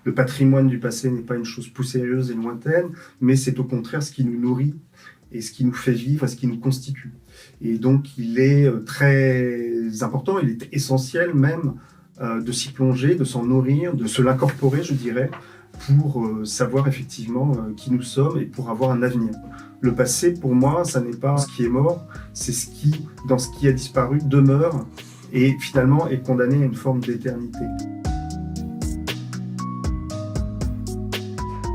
Le patrimoine du passé n'est pas une chose poussiéreuse et lointaine, mais c'est au contraire ce qui nous nourrit et ce qui nous fait vivre, et ce qui nous constitue. Et donc, il est très important, il est essentiel même de s'y plonger, de s'en nourrir, de se l'incorporer, je dirais, pour savoir effectivement qui nous sommes et pour avoir un avenir. Le passé, pour moi, ça n'est pas ce qui est mort, c'est ce qui, dans ce qui a disparu, demeure et finalement est condamné à une forme d'éternité.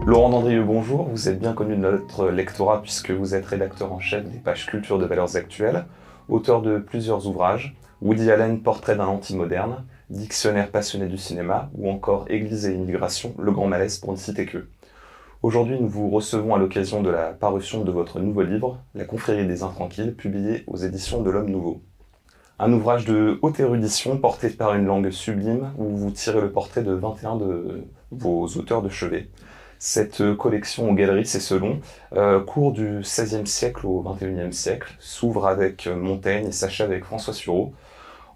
Laurent Dandrieux, bonjour. Vous êtes bien connu de notre lectorat puisque vous êtes rédacteur en chef des pages culture de Valeurs Actuelles, auteur de plusieurs ouvrages, Woody Allen, Portrait d'un anti-moderne, Dictionnaire passionné du cinéma, ou encore Église et immigration, Le Grand Malaise pour ne citer que. Aujourd'hui, nous vous recevons à l'occasion de la parution de votre nouveau livre, La confrérie des intranquilles, publié aux éditions de l'Homme Nouveau. Un ouvrage de haute érudition porté par une langue sublime où vous tirez le portrait de 21 de vos auteurs de chevet. Cette collection aux galeries, c'est selon, court du XVIe siècle au XXIe siècle, s'ouvre avec Montaigne et s'achève avec François Sureau.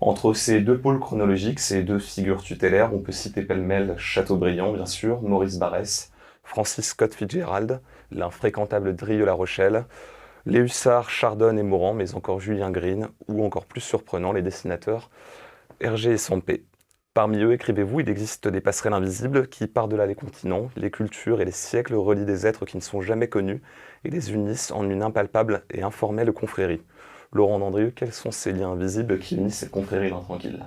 Entre ces deux pôles chronologiques, ces deux figures tutélaires, on peut citer pêle-mêle Chateaubriand, bien sûr, Maurice Barrès, Francis Scott Fitzgerald, l'infréquentable Drieux-La Rochelle, les hussards Chardonne et Morand, mais encore Julien Green, ou encore plus surprenant, les dessinateurs Hergé et Sampé. Parmi eux, écrivez-vous, il existe des passerelles invisibles qui, par-delà les continents, les cultures et les siècles, relient des êtres qui ne sont jamais connus et les unissent en une impalpable et informelle confrérie. Laurent Dandrieux, quels sont ces liens invisibles qui unissent cette confrérie d'intranquilles ?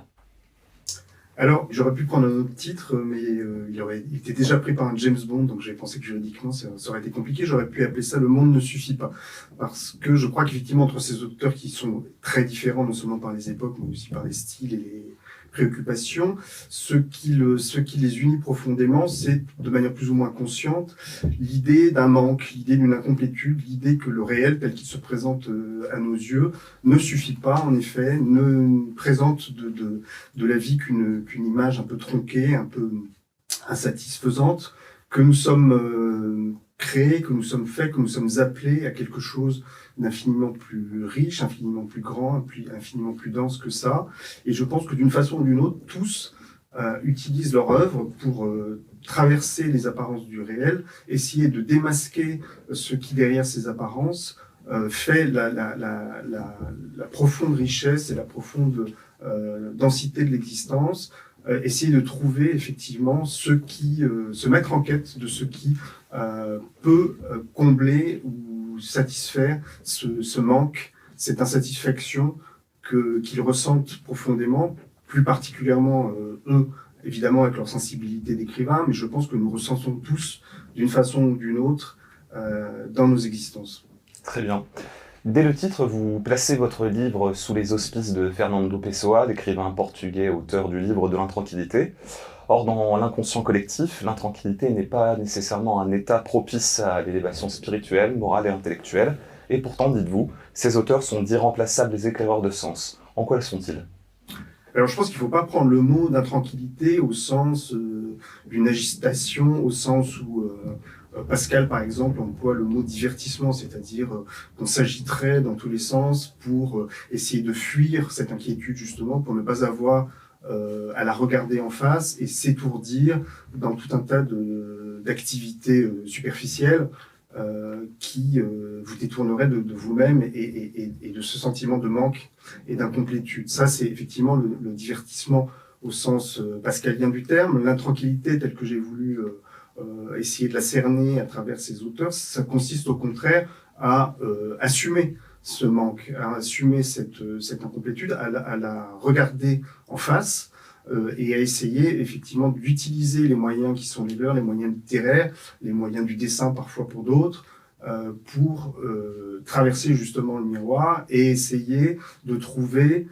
Alors, j'aurais pu prendre un autre titre, mais il était déjà pris par un James Bond, donc j'ai pensé que juridiquement, ça aurait été compliqué. J'aurais pu appeler ça Le monde ne suffit pas. Parce que je crois qu'effectivement, entre ces auteurs qui sont très différents, non seulement par les époques, mais aussi par les styles et les préoccupations, ce qui les unit profondément, c'est, de manière plus ou moins consciente, l'idée d'un manque, l'idée d'une incomplétude, l'idée que le réel, tel qu'il se présente à nos yeux, ne suffit pas, en effet, ne présente de la vie qu'une image un peu tronquée, un peu insatisfaisante, que nous sommes créés, que nous sommes faits, que nous sommes appelés à quelque chose d'infiniment plus riche, infiniment plus grand, infiniment plus dense que ça. Et je pense que d'une façon ou d'une autre, tous utilisent leur œuvre pour traverser les apparences du réel, essayer de démasquer ce qui, derrière ces apparences, fait la profonde richesse et la profonde densité de l'existence, essayer de trouver effectivement se mettre en quête de ce qui peut combler ou satisfaire ce manque, cette insatisfaction qu'ils ressentent profondément, plus particulièrement eux, évidemment avec leur sensibilité d'écrivain, mais je pense que nous ressentons tous d'une façon ou d'une autre dans nos existences. Très bien. Dès le titre, vous placez votre livre sous les auspices de Fernando Pessoa, l'écrivain portugais, auteur du livre de l'intranquillité. Or, dans l'inconscient collectif, l'intranquillité n'est pas nécessairement un état propice à l'élévation spirituelle, morale et intellectuelle. Et pourtant, dites-vous, ces auteurs sont d'irremplaçables éclaireurs de sens. En quoi le sont-ils ? Alors je pense qu'il ne faut pas prendre le mot d'intranquillité au sens d'une agitation, au sens où Pascal, par exemple, emploie le mot divertissement, c'est-à-dire qu'on s'agiterait dans tous les sens pour essayer de fuir cette inquiétude, justement, pour ne pas avoir à la regarder en face et s'étourdir dans tout un tas d'activités superficielles qui vous détourneraient de vous-même et de ce sentiment de manque et d'incomplétude. Ça, c'est effectivement le divertissement au sens pascalien du terme. L'intranquillité, telle que j'ai voulu essayer de la cerner à travers ces auteurs, ça consiste au contraire à assumer ce manque, à assumer cette incomplétude, à la regarder en face et à essayer effectivement d'utiliser les moyens qui sont les leurs, les moyens littéraires, les moyens du dessin parfois pour d'autres, pour traverser justement le miroir et essayer de trouver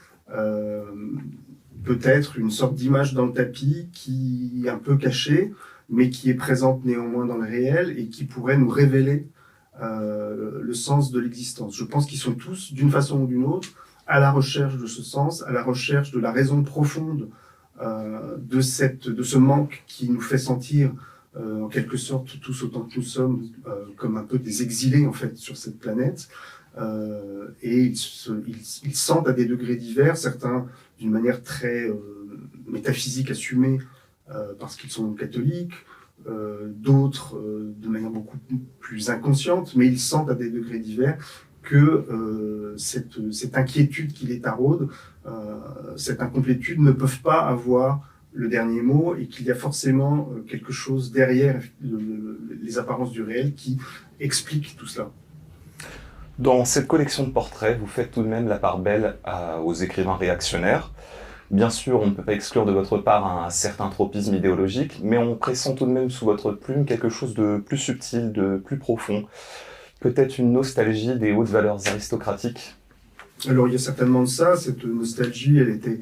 peut-être une sorte d'image dans le tapis qui est un peu cachée, mais qui est présente néanmoins dans le réel et qui pourrait nous révéler le sens de l'existence. Je pense qu'ils sont tous, d'une façon ou d'une autre, à la recherche de ce sens, à la recherche de la raison profonde de ce manque qui nous fait sentir en quelque sorte tous autant que nous sommes comme un peu des exilés en fait sur cette planète. Et ils sentent à des degrés divers, certains d'une manière très métaphysique assumée parce qu'ils sont catholiques, d'autres de manière beaucoup plus inconsciente, mais ils sentent à des degrés divers que cette inquiétude qui les taraude, cette incomplétude ne peuvent pas avoir le dernier mot et qu'il y a forcément quelque chose derrière les apparences du réel qui explique tout cela. Dans cette collection de portraits, vous faites tout de même la part belle aux écrivains réactionnaires. Bien sûr, on ne peut pas exclure de votre part un certain tropisme idéologique, mais on pressent tout de même sous votre plume quelque chose de plus subtil, de plus profond. Peut-être une nostalgie des hautes valeurs aristocratiques. Alors il y a certainement de ça, cette nostalgie, elle était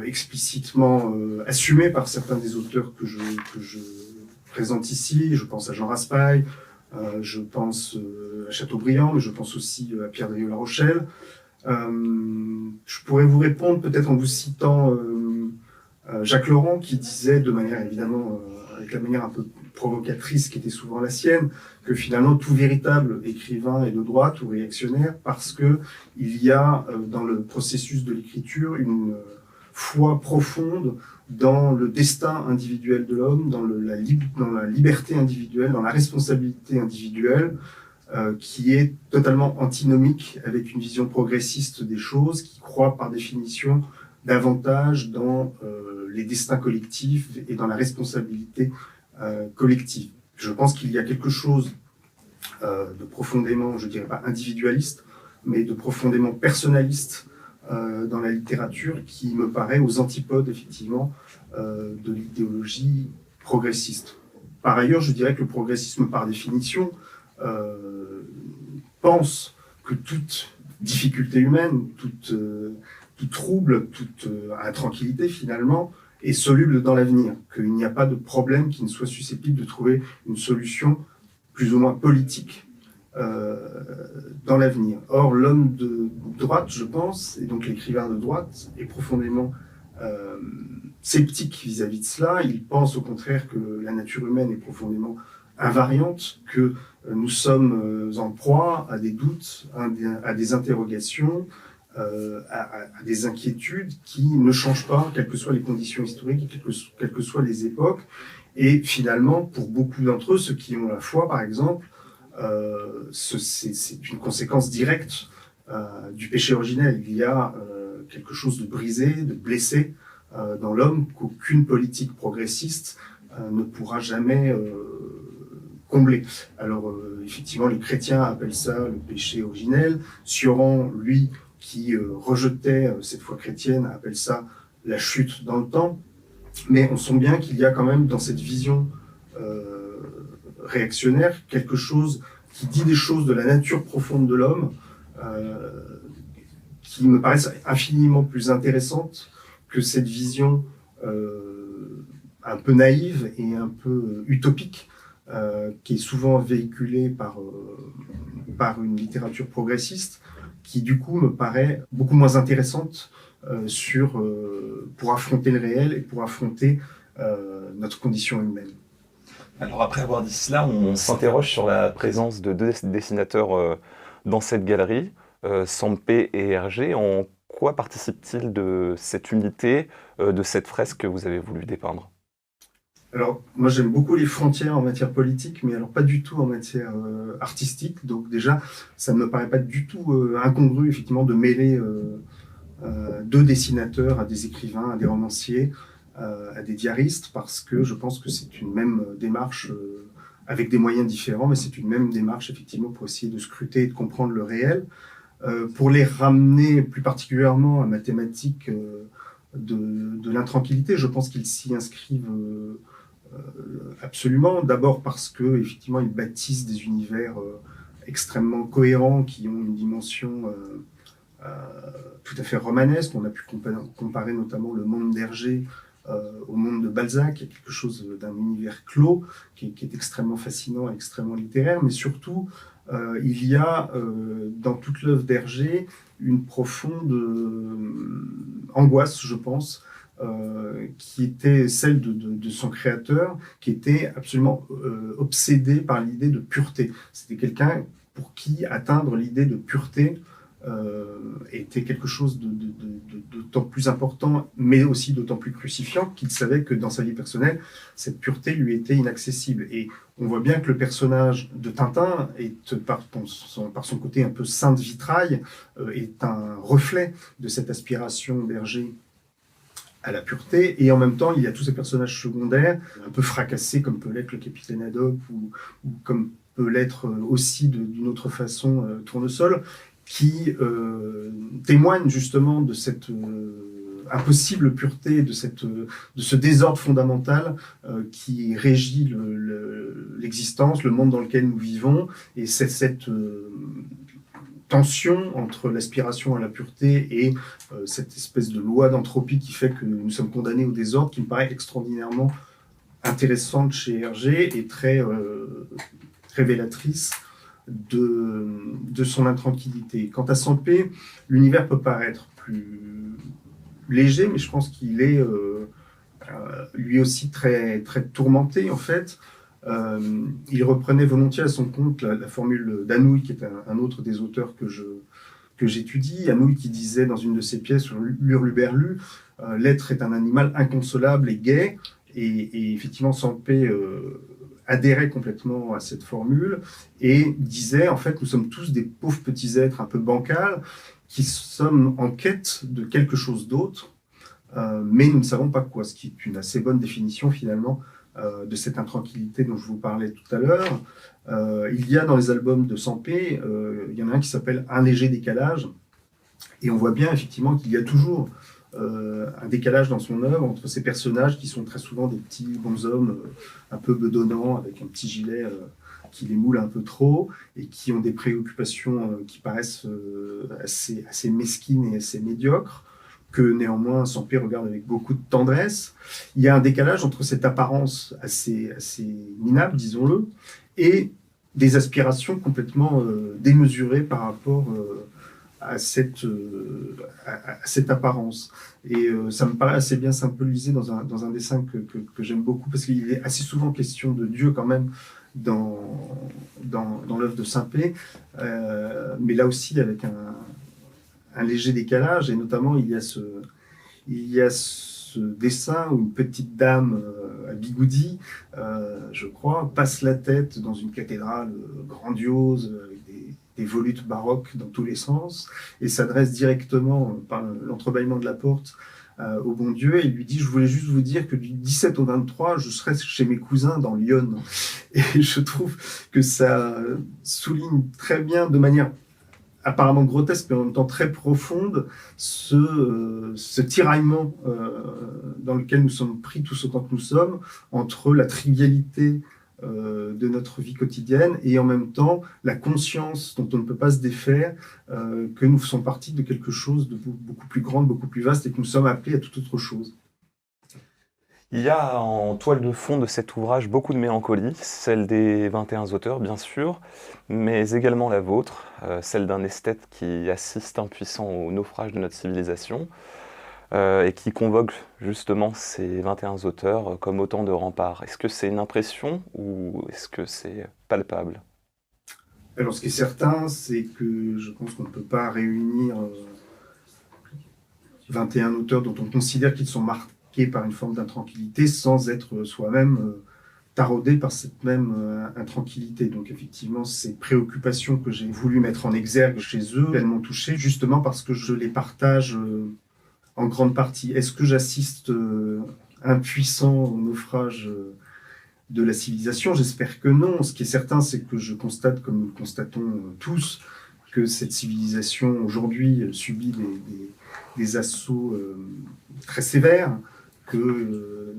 explicitement assumée par certains des auteurs que je présente ici. Je pense à Jean Raspail, je pense à Chateaubriand, mais je pense aussi à Pierre Drieux-La Rochelle. Je pourrais vous répondre peut-être en vous citant Jacques Laurent qui disait de manière évidemment avec la manière un peu provocatrice qui était souvent la sienne que finalement tout véritable écrivain est de droite ou réactionnaire parce que il y a dans le processus de l'écriture une foi profonde dans le destin individuel de l'homme, dans la liberté individuelle, dans la responsabilité individuelle, qui est totalement antinomique avec une vision progressiste des choses, qui croit par définition davantage dans les destins collectifs et dans la responsabilité collective. Je pense qu'il y a quelque chose de profondément, je dirais pas individualiste, mais de profondément personnaliste dans la littérature qui me paraît aux antipodes effectivement de l'idéologie progressiste. Par ailleurs, je dirais que le progressisme par définition pense que toute difficulté humaine, tout trouble, toute intranquillité finalement est soluble dans l'avenir, qu'il n'y a pas de problème qui ne soit susceptible de trouver une solution plus ou moins politique dans l'avenir. Or, l'homme de droite, je pense, et donc l'écrivain de droite, est profondément sceptique vis-à-vis de cela. Il pense au contraire que la nature humaine est profondément invariante, que nous sommes en proie à des doutes, à des interrogations, à des inquiétudes qui ne changent pas, quelles que soient les conditions historiques, quelles que soient les époques. Et finalement, pour beaucoup d'entre eux, ceux qui ont la foi, par exemple, c'est une conséquence directe du péché originel. Il y a quelque chose de brisé, de blessé dans l'homme qu'aucune politique progressiste ne pourra jamais combler. Alors, effectivement, les chrétiens appellent ça le péché originel. Sioran, lui, qui rejetait cette foi chrétienne, appelle ça la chute dans le temps. Mais on sent bien qu'il y a quand même dans cette vision réactionnaire quelque chose qui dit des choses de la nature profonde de l'homme qui me paraissent infiniment plus intéressantes que cette vision un peu naïve et un peu utopique qui est souvent véhiculée par une littérature progressiste qui du coup me paraît beaucoup moins intéressante pour affronter le réel et pour affronter notre condition humaine. Alors après avoir dit cela, on s'interroge sur la présence de deux dessinateurs dans cette galerie, Sampé et Hergé. En quoi participe-t-il de cette unité, de cette fresque que vous avez voulu dépeindre ? Alors, moi j'aime beaucoup les frontières en matière politique, mais alors pas du tout en matière artistique. Donc déjà, ça ne me paraît pas du tout incongru, effectivement, de mêler deux dessinateurs à des écrivains, à des romanciers, à des diaristes, parce que je pense que c'est une même démarche, avec des moyens différents, mais c'est une même démarche, effectivement, pour essayer de scruter et de comprendre le réel. Pour les ramener plus particulièrement à ma thématique de l'intranquillité, je pense qu'ils s'y inscrivent absolument. D'abord parce que effectivement ils bâtissent des univers extrêmement cohérents qui ont une dimension tout à fait romanesque. On a pu comparer notamment le monde d'Hergé au monde de Balzac. Il y a quelque chose d'un univers clos qui est extrêmement fascinant et extrêmement littéraire, mais surtout il y a dans toute l'œuvre d'Hergé une profonde angoisse, je pense, qui était celle de son créateur, qui était absolument obsédé par l'idée de pureté. C'était quelqu'un pour qui atteindre l'idée de pureté était quelque chose d'autant plus important, mais aussi d'autant plus crucifiant qu'il savait que dans sa vie personnelle, cette pureté lui était inaccessible. Et on voit bien que le personnage de Tintin, par son côté un peu saint de vitrail, est un reflet de cette aspiration d'Hergé à la pureté, et en même temps, il y a tous ces personnages secondaires, un peu fracassés, comme peut l'être le capitaine Haddock, ou comme peut l'être aussi d'une autre façon Tournesol, qui témoignent justement de cette impossible pureté, de ce désordre fondamental qui régit l'existence, le monde dans lequel nous vivons, et c'est cette tension entre l'aspiration à la pureté et cette espèce de loi d'entropie qui fait que nous sommes condamnés au désordre, qui me paraît extraordinairement intéressante chez Hergé et très révélatrice de son intranquillité. Quant à Sampé, l'univers peut paraître plus léger, mais je pense qu'il est lui aussi très, très tourmenté en fait. Il reprenait volontiers à son compte la formule d'Anouilh, qui est un autre des auteurs que j'étudie. Anouilh qui disait dans une de ses pièces sur l'Hurluberlu, l'être est un animal inconsolable et gai, et effectivement Sampé adhérait complètement à cette formule et disait en fait nous sommes tous des pauvres petits êtres un peu bancals qui sommes en quête de quelque chose d'autre, mais nous ne savons pas quoi, ce qui est une assez bonne définition finalement de cette intranquillité dont je vous parlais tout à l'heure. Il y a dans les albums de Sampé, il y en a un qui s'appelle Un léger décalage, et on voit bien effectivement qu'il y a toujours un décalage dans son œuvre entre ces personnages qui sont très souvent des petits bonshommes un peu bedonnants avec un petit gilet qui les moule un peu trop et qui ont des préoccupations qui paraissent assez mesquines et assez médiocres, que néanmoins Sampé regarde avec beaucoup de tendresse. Il y a un décalage entre cette apparence assez minable, disons-le, et des aspirations complètement démesurées par rapport à cette apparence. Et ça me paraît assez bien symbolisé dans un dessin que j'aime beaucoup, parce qu'il est assez souvent question de Dieu quand même dans l'œuvre de Sampé, mais là aussi avec un léger décalage, et notamment il y a ce dessin où une petite dame à bigoudi, je crois, passe la tête dans une cathédrale grandiose avec des volutes baroques dans tous les sens, et s'adresse directement par l'entrebâillement de la porte au bon Dieu, et il lui dit: je voulais juste vous dire que du 17 au 23, je serai chez mes cousins dans Lyon. Et je trouve que ça souligne très bien, de manière apparemment grotesque, mais en même temps très profonde, ce tiraillement dans lequel nous sommes pris tous autant que nous sommes, entre la trivialité de notre vie quotidienne et en même temps la conscience dont on ne peut pas se défaire, que nous faisons partie de quelque chose de beaucoup plus grand, beaucoup plus vaste, et que nous sommes appelés à toute autre chose. Il y a en toile de fond de cet ouvrage beaucoup de mélancolie, celle des 21 auteurs bien sûr, mais également la vôtre, celle d'un esthète qui assiste impuissant au naufrage de notre civilisation, et qui convoque justement ces 21 auteurs comme autant de remparts. Est-ce que c'est une impression ou est-ce que c'est palpable ? Alors ce qui est certain, c'est que je pense qu'on ne peut pas réunir 21 auteurs dont on considère qu'ils sont marqués par une forme d'intranquillité sans être soi-même taraudé par cette même intranquillité. Donc effectivement, ces préoccupations que j'ai voulu mettre en exergue chez eux, elles m'ont touché justement parce que je les partage en grande partie. Est-ce que j'assiste impuissant au naufrage de la civilisation? J'espère que non. Ce qui est certain, c'est que je constate, comme nous le constatons tous, que cette civilisation aujourd'hui subit des assauts très sévères, que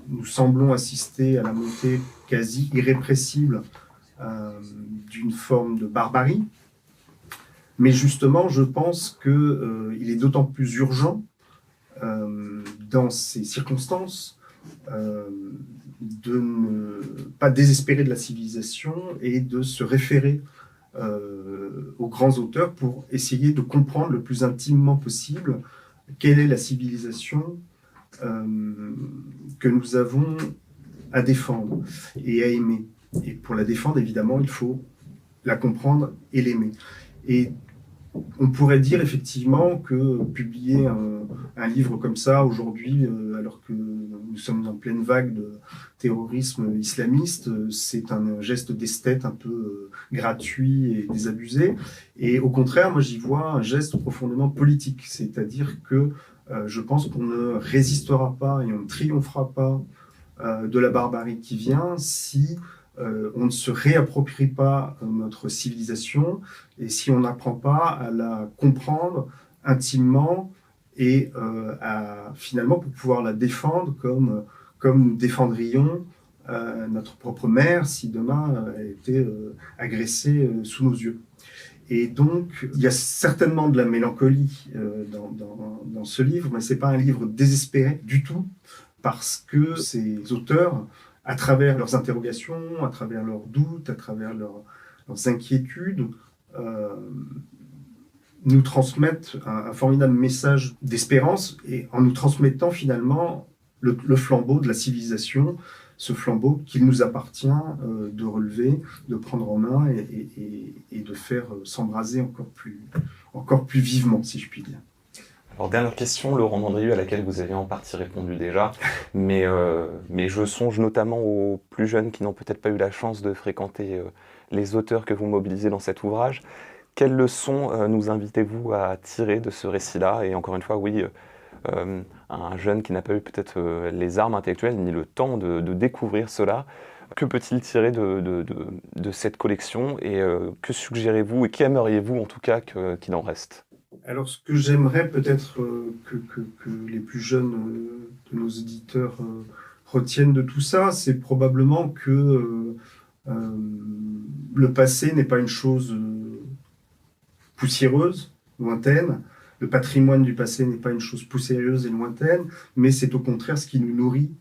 nous semblons assister à la montée quasi irrépressible d'une forme de barbarie. Mais justement, je pense qu'il est d'autant plus urgent dans ces circonstances de ne pas désespérer de la civilisation et de se référer aux grands auteurs pour essayer de comprendre le plus intimement possible quelle est la civilisation que nous avons à défendre et à aimer. Et pour la défendre, évidemment, il faut la comprendre et l'aimer. Et On pourrait dire effectivement que publier un livre comme ça aujourd'hui, alors que nous sommes en pleine vague de terrorisme islamiste, c'est un geste d'esthète un peu gratuit et désabusé. Et au contraire, moi j'y vois un geste profondément politique, c'est-à-dire que je pense qu'on ne résistera pas et on ne triomphera pas de la barbarie qui vient si on ne se réapproprie pas notre civilisation et si on n'apprend pas à la comprendre intimement et finalement pour pouvoir la défendre comme nous défendrions notre propre mère si demain elle était agressée sous nos yeux. Et donc, il y a certainement de la mélancolie dans ce livre, mais ce n'est pas un livre désespéré du tout, parce que ces auteurs, à travers leurs interrogations, à travers leurs doutes, à travers leurs inquiétudes, nous transmettent un formidable message d'espérance, et en nous transmettant finalement le flambeau de la civilisation, ce flambeau qu'il nous appartient de relever, de prendre en main et de faire s'embraser encore plus vivement, si je puis dire. Alors, dernière question, Laurent Mandrieux, à laquelle vous avez en partie répondu déjà, mais je songe notamment aux plus jeunes qui n'ont peut-être pas eu la chance de fréquenter les auteurs que vous mobilisez dans cet ouvrage. Quelles leçons nous invitez-vous à tirer de ce récit-là? Et encore une fois, oui, un jeune qui n'a pas eu peut-être les armes intellectuelles ni le temps de découvrir cela, que peut-il tirer de cette collection et que suggérez-vous et qu'aimeriez-vous en tout cas qu'il en reste? Alors, ce que j'aimerais peut-être que les plus jeunes de nos éditeurs retiennent de tout ça, c'est probablement que le passé n'est pas une chose poussiéreuse, lointaine. Le patrimoine du passé n'est pas une chose poussiéreuse et lointaine, mais c'est au contraire ce qui nous nourrit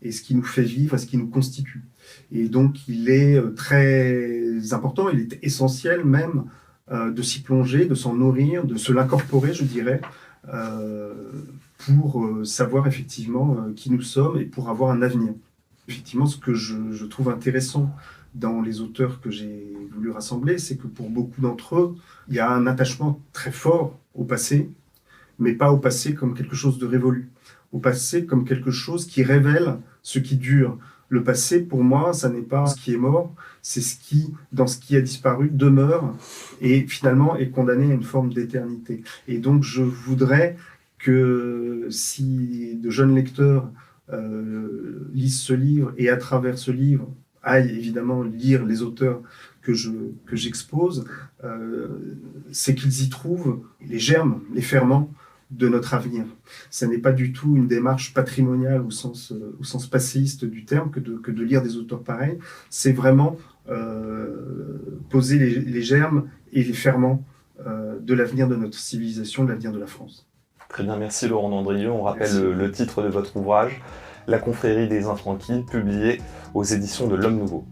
et ce qui nous fait vivre et ce qui nous constitue. Et donc, il est très important, il est essentiel même de s'y plonger, de s'en nourrir, de se l'incorporer, je dirais, pour savoir effectivement qui nous sommes et pour avoir un avenir. Effectivement, ce que je trouve intéressant dans les auteurs que j'ai voulu rassembler, c'est que pour beaucoup d'entre eux, il y a un attachement très fort au passé, mais pas au passé comme quelque chose de révolu, au passé comme quelque chose qui révèle ce qui dure. Le passé, pour moi, ça n'est pas ce qui est mort, c'est ce qui, dans ce qui a disparu, demeure et finalement est condamné à une forme d'éternité. Et donc, je voudrais que si de jeunes lecteurs lisent ce livre et à travers ce livre aillent évidemment lire les auteurs que j'expose, c'est qu'ils y trouvent les germes, les ferments de notre avenir. Ce n'est pas du tout une démarche patrimoniale au sens passéiste du terme que de lire des auteurs pareils. C'est vraiment poser les germes et les ferments de l'avenir de notre civilisation, de l'avenir de la France. Très bien, merci Laurent Mandrieux. On rappelle le titre de votre ouvrage, La confrérie des intranquilles, publié aux éditions de l'Homme Nouveau.